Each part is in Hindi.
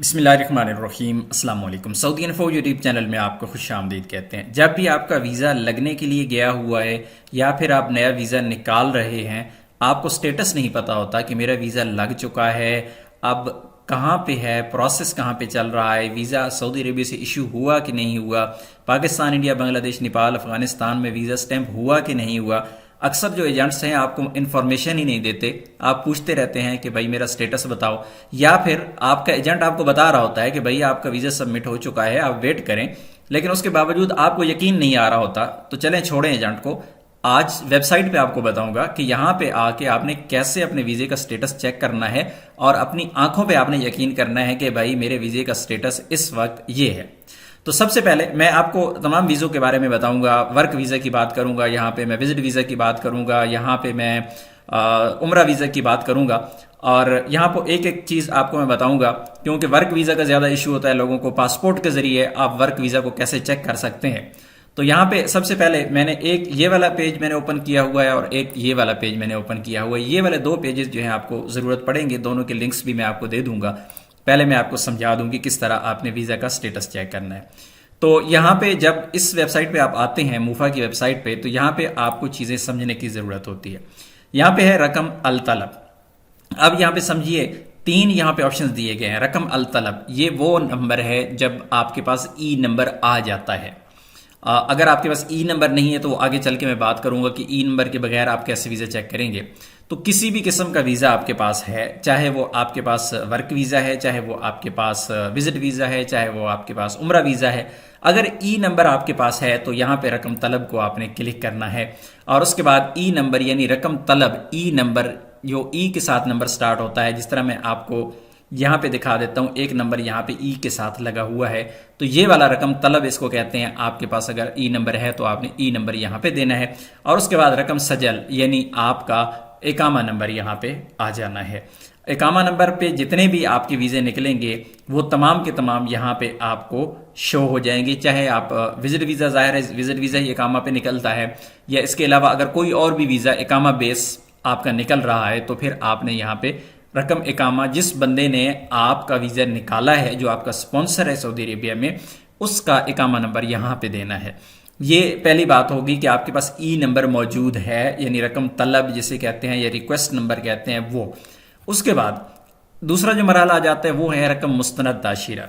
बिस्मिल्लाहिर्रहमानिर्रहीम अस्सलाम वालेकुम। सऊदी इन्फो यूट्यूब चैनल में आपको खुशामदीद कहते हैं। जब भी आपका वीज़ा लगने के लिए गया हुआ है या फिर आप नया वीज़ा निकाल रहे हैं, आपको स्टेटस नहीं पता होता कि मेरा वीज़ा लग चुका है, अब कहाँ पे है, प्रोसेस कहाँ पे चल रहा है, वीज़ा सऊदी अरबिया से इशू हुआ कि नहीं हुआ, पाकिस्तान, इंडिया, बांग्लादेश, नेपाल, अफगानिस्तान में वीज़ा स्टैंप हुआ कि नहीं हुआ। अक्सर जो एजेंट्स हैं आपको इन्फॉर्मेशन ही नहीं देते, आप पूछते रहते हैं कि भाई मेरा स्टेटस बताओ, या फिर आपका एजेंट आपको बता रहा होता है कि भाई आपका वीज़ा सबमिट हो चुका है, आप वेट करें, लेकिन उसके बावजूद आपको यकीन नहीं आ रहा होता। तो चलें, छोड़ें एजेंट को। आज वेबसाइट पे आपको बताऊंगा कि यहाँ पे आके आपने कैसे अपने वीज़े का स्टेटस चेक करना है और अपनी आंखों पे आपने यकीन करना है कि भाई मेरे वीज़े का स्टेटस इस वक्त ये है। तो सबसे पहले मैं आपको तमाम वीज़ों के बारे में बताऊंगा। वर्क वीज़ा की बात करूंगा, यहाँ पे मैं विजिट वीज़ा की बात करूंगा, यहाँ पे मैं उम्रा वीज़ा की बात करूंगा, और यहाँ पर एक एक चीज़ आपको मैं बताऊंगा, क्योंकि वर्क वीज़ा का ज़्यादा इशू होता है लोगों को। पासपोर्ट के ज़रिए आप वर्क वीज़ा को कैसे चेक कर सकते हैं। तो यहाँ पे सबसे पहले मैंने एक ये वाला पेज मैंने ओपन किया हुआ है और एक ये वाला पेज मैंने ओपन किया हुआ है। ये वाले दो पेजेस जो हैं आपको ज़रूरत पड़ेंगे, दोनों के लिंक्स भी मैं आपको दे दूंगा। पहले मैं आपको समझा दूंगी किस तरह आपने वीज़ा का स्टेटस चेक करना है। तो यहाँ पे जब इस वेबसाइट पे आप आते हैं, मूफा की वेबसाइट पे, तो यहाँ पे आपको चीज़ें समझने की ज़रूरत होती है। यहाँ पे है रकम अल तलब। अब यहाँ पे समझिए, तीन यहाँ पे ऑप्शंस दिए गए हैं। रकम अल तलब ये वो नंबर है जब आपके पास ई नंबर आ जाता है। अगर आपके पास ई नंबर नहीं है तो आगे चल के मैं बात करूंगा कि ई नंबर के बगैर आप कैसे वीज़ा चेक करेंगे। तो किसी भी किस्म का वीज़ा आपके पास है, चाहे वो आपके पास वर्क वीज़ा है, चाहे वो आपके पास विजिट वीज़ा है, चाहे वो आपके पास उम्रा वीज़ा है, अगर ई नंबर आपके पास है तो यहाँ पे रकम तलब को आपने क्लिक करना है। और उसके बाद ई नंबर यानी रकम तलब, ई नंबर जो ई के साथ नंबर स्टार्ट होता है, जिस तरह मैं आपको यहाँ पे दिखा देता हूँ, एक नंबर यहाँ पे ई के साथ लगा हुआ है, तो ये वाला रकम तलब इसको कहते हैं। आपके पास अगर ई नंबर है तो आपने ई नंबर यहाँ पे देना है। और उसके बाद रकम सजल यानी आपका इकामा नंबर यहाँ पे आ जाना है। इकामा नंबर पे जितने भी आपके वीज़े निकलेंगे वो तमाम के तमाम यहाँ पे आपको शो हो जाएंगे। चाहे आप विजिट वीज़ा, ज़ाहिर है विजिट वीज़ा ही इकामा पे निकलता है, या इसके अलावा अगर कोई और भी वीज़ा इकामा बेस आपका निकल रहा है तो फिर आपने यहाँ पे रकम इकामा, जिस बंदे ने आपका वीज़ा निकाला है, जो आपका स्पॉन्सर है सऊदी अरेबिया में, उसका इकामा नंबर यहाँ पे देना है। ये पहली बात होगी कि आपके पास ई नंबर मौजूद है, यानी रकम तलब जिसे कहते हैं या रिक्वेस्ट नंबर कहते हैं वो। उसके बाद दूसरा जो मरहला आ जाता है वो है रकम मुस्तनद ताशीरा।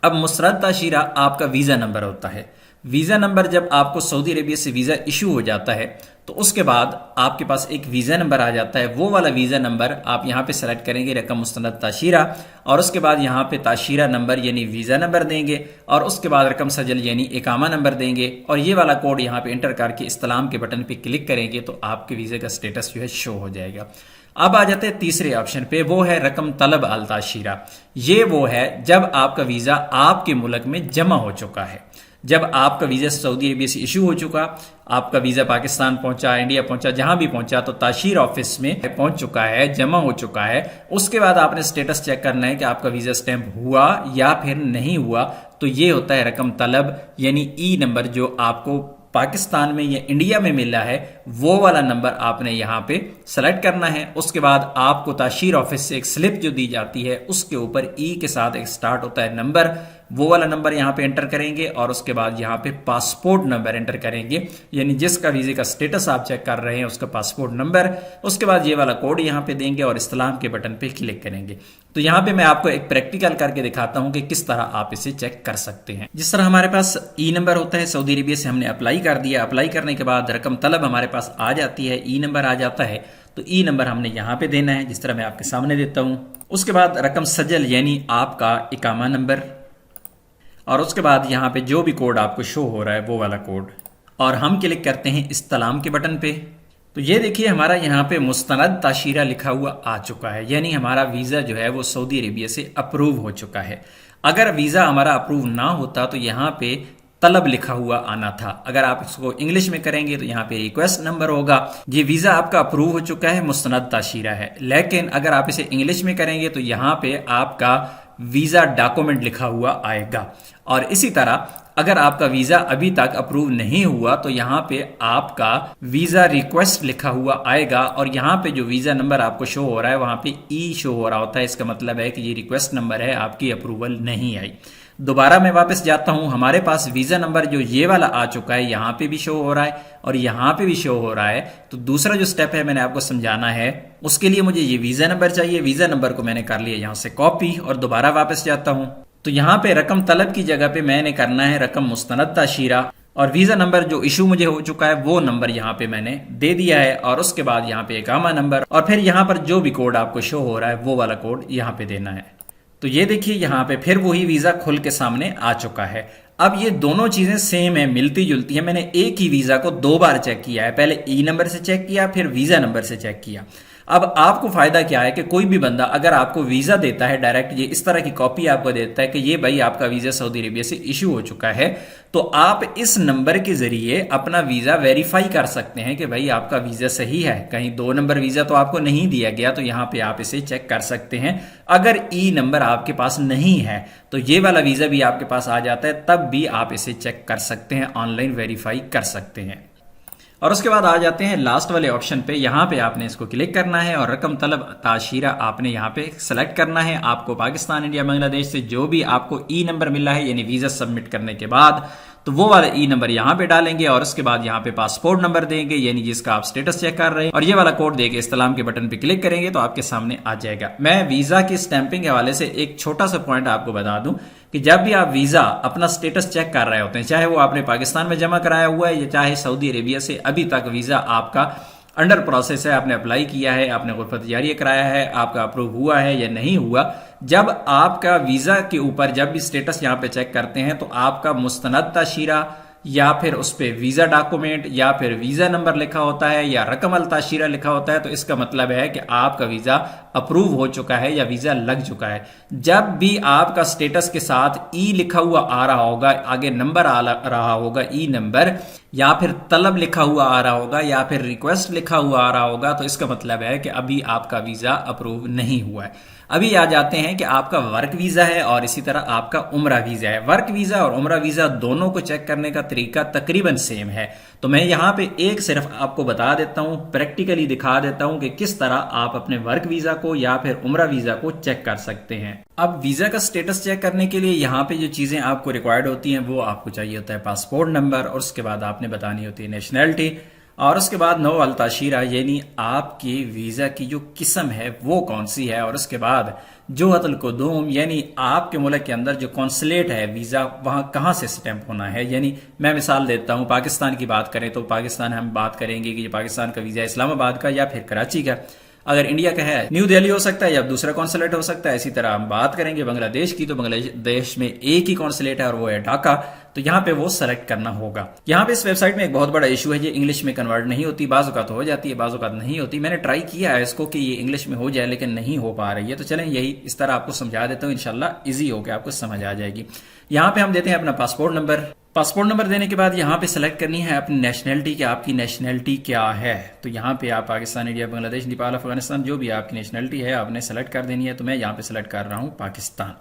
अब मुस्तनद ताशीरा आपका वीज़ा नंबर होता है। वीज़ा नंबर जब आपको सऊदी अरेबिया से वीज़ा इशू हो जाता है तो उसके बाद आपके पास एक वीज़ा नंबर आ जाता है। वो वाला वीज़ा नंबर आप यहाँ पे सेलेक्ट करेंगे, रकम मुस्तनद ताशीरा, और उसके बाद यहाँ पे ताशीरा नंबर यानी वीज़ा नंबर देंगे, और उसके बाद रकम सजल यानी इकामा नंबर देंगे, और ये वाला कोड यहाँ पे एंटर करके इस्तलाम के बटन पे क्लिक करेंगे तो आपके वीज़े का स्टेटस जो है शो हो जाएगा। अब आ जाते हैं तीसरे ऑप्शन पे, वो है रकम तलब अल ताशीरा। ये वो है जब आपका वीज़ा आपके मुल्क में जमा हो चुका है। जब आपका वीज़ा सऊदी अरेबिया से इशू हो चुका, आपका वीज़ा पाकिस्तान पहुंचा, इंडिया पहुंचा, जहां भी पहुंचा, तो ताशीर ऑफिस में पहुंच चुका है, जमा हो चुका है। उसके बाद आपने स्टेटस चेक करना है कि आपका वीज़ा स्टैंप हुआ या फिर नहीं हुआ। तो ये होता है रकम तलब, यानी ई नंबर जो आपको पाकिस्तान में या इंडिया में मिला है, वो वाला नंबर आपने यहाँ पे सेलेक्ट करना है। उसके बाद आपको ताशीर ऑफिस से एक स्लिप जो दी जाती है, उसके ऊपर ई के साथ एक स्टार्ट होता है नंबर, वो वाला नंबर यहाँ पे एंटर करेंगे, और उसके बाद यहाँ पे पासपोर्ट नंबर एंटर करेंगे, यानी जिसका वीज़े का स्टेटस आप चेक कर रहे हैं उसका पासपोर्ट नंबर। उसके बाद ये वाला कोड यहाँ पे देंगे और इस्लाम के बटन पे क्लिक करेंगे। तो यहाँ पे मैं आपको एक प्रैक्टिकल करके दिखाता हूँ कि किस तरह आप इसे चेक कर सकते हैं। जिस तरह हमारे पास ई नंबर होता है, सऊदी अरेबिया से हमने अप्लाई कर दिया, अप्लाई करने के बाद रकम तलब हमारे पास आ जाती है, ई नंबर आ जाता है, तो ई नंबर हमने यहाँ पे देना है, जिस तरह मैं आपके सामने देता हूँ। उसके बाद रकम सजल यानी आपका इकामा नंबर, और उसके बाद यहाँ पे जो भी कोड आपको शो हो रहा है वो वाला कोड, और हम क्लिक करते हैं इस्तलाम के बटन पे। तो ये देखिए हमारा यहाँ पे मुस्तनद ताशीरा लिखा हुआ आ चुका है, यानी हमारा वीज़ा जो है वो सऊदी अरेबिया से अप्रूव हो चुका है। अगर वीज़ा हमारा अप्रूव ना होता तो यहाँ पे तलब लिखा हुआ आना था। अगर आप इसको इंग्लिश में करेंगे तो यहाँ पे रिक्वेस्ट नंबर होगा। ये वीज़ा आपका अप्रूव हो चुका है, मुस्तनद ताशीरा है। लेकिन अगर आप इसे इंग्लिश में करेंगे तो यहाँ पे आपका वीजा डॉक्यूमेंट लिखा हुआ आएगा। और इसी तरह अगर आपका वीजा अभी तक अप्रूव नहीं हुआ तो यहाँ पे आपका वीजा रिक्वेस्ट लिखा हुआ आएगा और यहाँ पे जो वीजा नंबर आपको शो हो रहा है वहां पे ई शो हो रहा होता है। इसका मतलब है कि ये रिक्वेस्ट नंबर है, आपकी अप्रूवल नहीं आई। दोबारा मैं वापस जाता हूं, हमारे पास वीजा नंबर जो ये वाला आ चुका है, यहां पे भी शो हो रहा है और यहां पे भी शो हो रहा है। तो दूसरा जो स्टेप है मैंने आपको समझाना है, उसके लिए मुझे ये वीजा नंबर चाहिए। वीजा नंबर को मैंने कर लिया यहां से कॉपी और दोबारा वापस जाता हूं। तो यहां पे रकम तलब की जगह पे मैंने करना है रकम मुस्तनद ताशीरा और वीजा नंबर जो इशू मुझे हो चुका है वो नंबर यहाँ पे मैंने दे दिया है और उसके बाद यहाँ पे इकामा नंबर और फिर यहाँ पर जो भी कोड आपको शो हो रहा है वो वाला कोड यहाँ पे देना है। तो ये देखिए यहाँ पे फिर वही वीजा खुल के सामने आ चुका है। अब ये दोनों चीजें सेम है, मिलती जुलती है। मैंने एक ही वीजा को 2 बार चेक किया है, पहले ई नंबर से चेक किया फिर वीजा नंबर से चेक किया। अब आपको फायदा क्या है कि कोई भी बंदा अगर आपको वीजा देता है डायरेक्ट, ये इस तरह की कॉपी आपको देता है कि ये भाई आपका वीजा सऊदी अरेबिया से इशू हो चुका है, तो आप इस नंबर के जरिए अपना वीजा वेरीफाई कर सकते हैं कि भाई आपका वीजा सही है। कहीं 2 नंबर वीजा तो आपको नहीं दिया गया, तो यहां पे आप इसे चेक कर सकते हैं। अगर ई नंबर आपके पास नहीं है तो ये वाला वीजा भी आपके पास आ जाता है, तब भी आप इसे चेक कर सकते हैं, ऑनलाइन वेरीफाई कर सकते हैं। और उसके बाद आ जाते हैं लास्ट वाले ऑप्शन पे। यहां पे आपने इसको क्लिक करना है और रकम तलब ताशीरा आपने यहां पे सेलेक्ट करना है। आपको पाकिस्तान, इंडिया, बांग्लादेश से जो भी आपको ई नंबर मिला है यानी वीजा सबमिट करने के बाद, तो वो वाला ई नंबर यहां पे डालेंगे और उसके बाद यहां पे पासपोर्ट नंबर देंगे यानी जिसका आप स्टेटस चेक कर रहे हैं, और ये वाला कोड देके इस्तेलाम के बटन पे क्लिक करेंगे तो आपके सामने आ जाएगा। मैं वीजा की स्टैंपिंग के हवाले से एक छोटा सा पॉइंट आपको बता दूं कि जब भी आप वीजा अपना स्टेटस चेक कर रहे होते हैं, चाहे वो आपने पाकिस्तान में जमा कराया हुआ है या चाहे सऊदी अरेबिया से अभी तक वीजा आपका अंडर प्रोसेस है, आपने अप्लाई किया है, आपने गुरफत जारी कराया है, आपका अप्रूव हुआ है या नहीं हुआ, जब आपका वीजा के ऊपर जब भी स्टेटस यहां पे चेक करते हैं तो आपका मुस्तनद ताशीरा या फिर उस पे वीजा डॉक्यूमेंट या फिर वीजा नंबर लिखा होता है या रकम अल ताशीरा लिखा होता है, तो इसका मतलब है कि आपका वीजा अप्रूव हो चुका है या वीजा लग चुका है। जब भी आपका स्टेटस के साथ ई लिखा हुआ आ रहा होगा, आगे नंबर आ रहा होगा ई नंबर, या फिर तलब लिखा हुआ आ रहा होगा या फिर रिक्वेस्ट लिखा हुआ आ रहा होगा, तो इसका मतलब है कि अभी आपका वीजा अप्रूव नहीं हुआ है। अभी आ जाते हैं कि आपका वर्क वीजा है और इसी तरह आपका उम्रा वीजा है। वर्क वीजा और उम्रा वीजा दोनों को चेक करने का तरीका तकरीबन सेम है, तो मैं यहां पे एक सिर्फ आपको बता देता हूं, प्रैक्टिकली दिखा देता हूं कि किस तरह आप अपने वर्क वीजा को या फिर उम्रा वीजा को चेक कर सकते हैं। अब वीजा का स्टेटस चेक करने के लिए यहाँ पे जो चीजें आपको रिक्वायर्ड होती हैं वो आपको चाहिए होता है पासपोर्ट नंबर, और उसके बाद आपने बतानी होती है नेशनैलिटी, और उसके बाद नौ अल ताशीरा यानी आपकी वीजा की जो किस्म है वो कौन सी है, और उसके बाद जो अतल कुदूम यानी आपके मुल्क के अंदर जो कॉन्सुलेट है वीजा वहां कहां से स्टैंप होना है। यानी मैं मिसाल देता हूं, पाकिस्तान की बात करें तो पाकिस्तान हम बात करेंगे कि पाकिस्तान का वीजा इस्लामाबाद का या फिर कराची का। अगर इंडिया का है न्यू दिल्ली हो सकता है या दूसरा कॉन्सुलेट हो सकता है। इसी तरह हम बात करेंगे बांग्लादेश की, तो बांग्लादेश में एक ही कॉन्सुलेट है और वो है ढाका, तो यहाँ पे वो सेलेक्ट करना होगा। यहाँ पे इस वेबसाइट में एक बहुत बड़ा इशू है, ये इंग्लिश में कन्वर्ट नहीं होती, बाज़-औक़ात हो जाती है, बाज़-औक़ात नहीं होती। मैंने ट्राई किया है इसको कि ये इंग्लिश में हो जाए लेकिन नहीं हो पा रही है, तो चलें यही इस तरह आपको समझा देता हूँ, इंशाल्लाह इजी होकर आपको समझ आ जाएगी। यहाँ पे हम देते हैं अपना पासपोर्ट नंबर। पासपोर्ट नंबर देने के बाद यहाँ पे सेलेक्ट करनी है अपनी नेशनैलिटी कि आपकी नेशनैलिटी क्या है। तो यहाँ पे आप पाकिस्तान, इंडिया, बांग्लादेश, नेपाल, अफगानिस्तान जो भी आपकी नेशनैलिटी है आपने सेलेक्ट कर देनी है। तो मैं यहाँ पे सेलेक्ट कर रहा हूँ पाकिस्तान।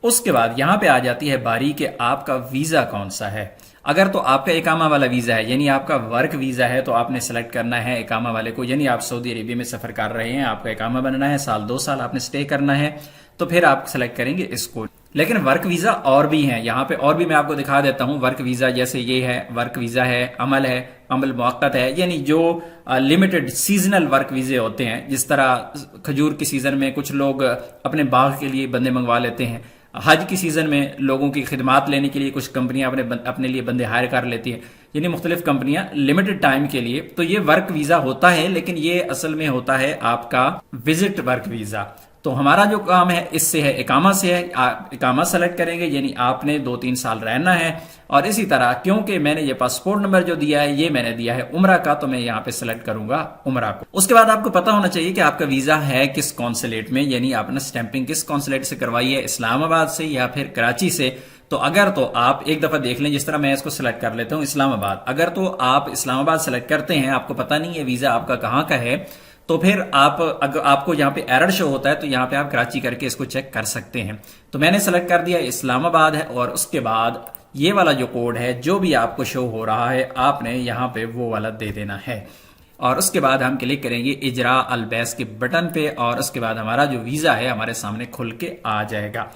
उसके बाद यहाँ पे आ जाती है बारी कि आपका वीजा कौन सा है। अगर तो आपका इकामा वाला वीजा है यानी आपका वर्क वीजा है तो आपने सेलेक्ट करना है इकामा वाले को, यानी आप सऊदी अरेबिया में सफर कर रहे हैं, आपका इकामा बनना है, साल 2 साल आपने स्टे करना है, तो फिर आप सेलेक्ट करेंगे इसको। लेकिन वर्क वीजा और भी हैं, यहाँ पे और भी मैं आपको दिखा देता हूँ। वर्क वीजा जैसे ये है, वर्क वीजा है, अमल मुअक्कत है, यानी जो लिमिटेड सीजनल वर्क वीजे होते हैं। जिस तरह खजूर की सीजन में कुछ लोग अपने बाग के लिए बंदे मंगवा लेते हैं, हज की सीजन में लोगों की खिदमात लेने के लिए कुछ कंपनियां अपने लिए बंदे हायर कर लेती हैं, यानी मुख्तलिफ कंपनियां लिमिटेड टाइम के लिए। तो ये वर्क वीजा होता है, लेकिन ये असल में होता है आपका विजिट वर्क वीजा। तो हमारा जो काम है इससे है इकामा से है, आप इकामा सेलेक्ट करेंगे यानी आपने 2-3 साल रहना है। और इसी तरह क्योंकि मैंने ये पासपोर्ट नंबर जो दिया है ये मैंने दिया है उम्रा का, तो मैं यहाँ पे सेलेक्ट करूंगा उम्रा को। उसके बाद आपको पता होना चाहिए कि आपका वीजा है किस कॉन्सुलेट में, यानी आपने स्टैंपिंग किस कॉन्सुलेट से करवाई है, इस्लामाबाद से या फिर कराची से। तो अगर तो आप एक दफा देख लें, जिस तरह मैं इसको सेलेक्ट कर लेता हूं इस्लामाबाद। अगर तो आप इस्लामाबाद सेलेक्ट करते हैं, आपको पता नहीं है वीजा आपका कहां का है, तो फिर आप अगर आपको यहाँ पे एरर शो होता है तो यहाँ पे आप कराची करके इसको चेक कर सकते हैं। तो मैंने सेलेक्ट कर दिया इस्लामाबाद है और उसके बाद ये वाला जो कोड है जो भी आपको शो हो रहा है आपने यहाँ पे वो वाला दे देना है और उसके बाद हम क्लिक करेंगे इजरा अलबैस के बटन पे और उसके बाद हमारा जो वीजा है हमारे सामने खुल के आ जाएगा।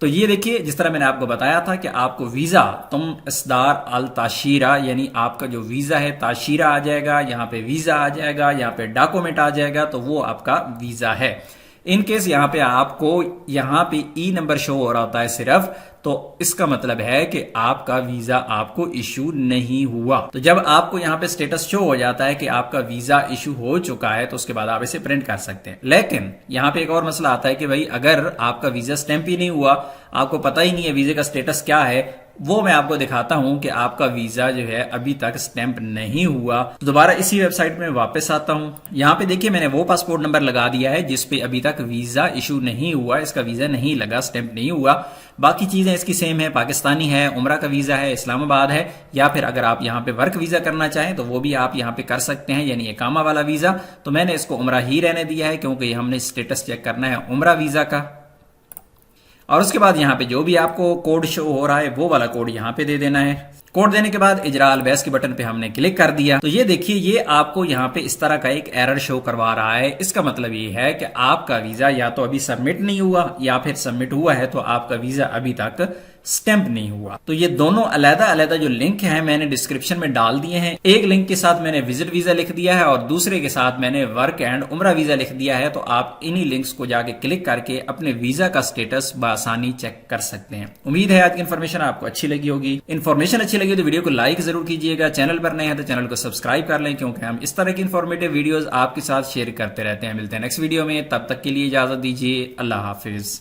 तो ये देखिए जिस तरह मैंने आपको बताया था कि आपको वीजा तुम इसदार अल ताशीरा यानी आपका जो वीजा है ताशीरा आ जाएगा, यहाँ पे वीजा आ जाएगा, यहाँ पे डॉक्यूमेंट आ जाएगा, तो वो आपका वीजा है। इन केस यहाँ पे आपको यहाँ पे ई नंबर शो हो रहा होता है सिर्फ, तो इसका मतलब है कि आपका वीजा आपको इशू नहीं हुआ। तो जब आपको यहाँ पे स्टेटस शो हो जाता है कि आपका वीजा इशू हो चुका है तो उसके बाद आप इसे प्रिंट कर सकते हैं। लेकिन यहाँ पे एक और मसला आता है कि भाई अगर आपका वीजा स्टैंप ही नहीं हुआ, आपको पता ही नहीं है वीजे का स्टेटस क्या है, वो मैं आपको दिखाता हूं कि आपका वीजा जो है अभी तक स्टैंप नहीं हुआ। तो दोबारा इसी वेबसाइट में वापस आता हूं। यहाँ पे देखिए मैंने वो पासपोर्ट नंबर लगा दिया है जिस पे अभी तक वीजा इशू नहीं हुआ, इसका वीजा नहीं लगा, स्टैंप नहीं हुआ। बाकी चीजें इसकी सेम है, पाकिस्तानी है, उम्रा का वीजा है, इस्लामाबाद है, या फिर अगर आप यहाँ पे वर्क वीजा करना चाहें तो वो भी आप यहाँ पे कर सकते हैं, यानी इकामा वाला वीजा। तो मैंने इसको उम्रा ही रहने दिया है क्योंकि हमने स्टेटस चेक करना है उम्रा वीजा का। और उसके बाद यहाँ पे जो भी आपको कोड शो हो रहा है वो वाला कोड यहाँ पे दे देना है। कोड देने के बाद इजरा अलबैस के बटन पे हमने क्लिक कर दिया तो ये देखिए ये आपको यहाँ पे इस तरह का एक एरर शो करवा रहा है। इसका मतलब ये है कि आपका वीजा या तो अभी सबमिट नहीं हुआ या फिर सबमिट हुआ है तो आपका वीजा अभी तक स्टैंप नहीं हुआ। तो ये दोनों अलग अलग जो लिंक हैं मैंने डिस्क्रिप्शन में डाल दिए हैं। एक लिंक के साथ मैंने विजिट वीजा लिख दिया है और दूसरे के साथ मैंने वर्क एंड उम्रा वीजा लिख दिया है। तो आप इन्हीं लिंक्स को जाके क्लिक करके अपने वीजा का स्टेटस बआसानी चेक कर सकते हैं। उम्मीद है आज की इन्फॉर्मेशन आपको अच्छी लगी होगी। इन्फॉर्मेशन अच्छी लगी तो वीडियो को लाइक जरूर कीजिएगा, चैनल पर नए हैं तो चैनल को सब्सक्राइब कर लें क्योंकि हम इस तरह की इन्फॉर्मेटिव वीडियोस आपके साथ शेयर करते रहते हैं। मिलते हैं नेक्स्ट वीडियो में, तब तक के लिए इजाजत दीजिए। अल्लाह हाफिज।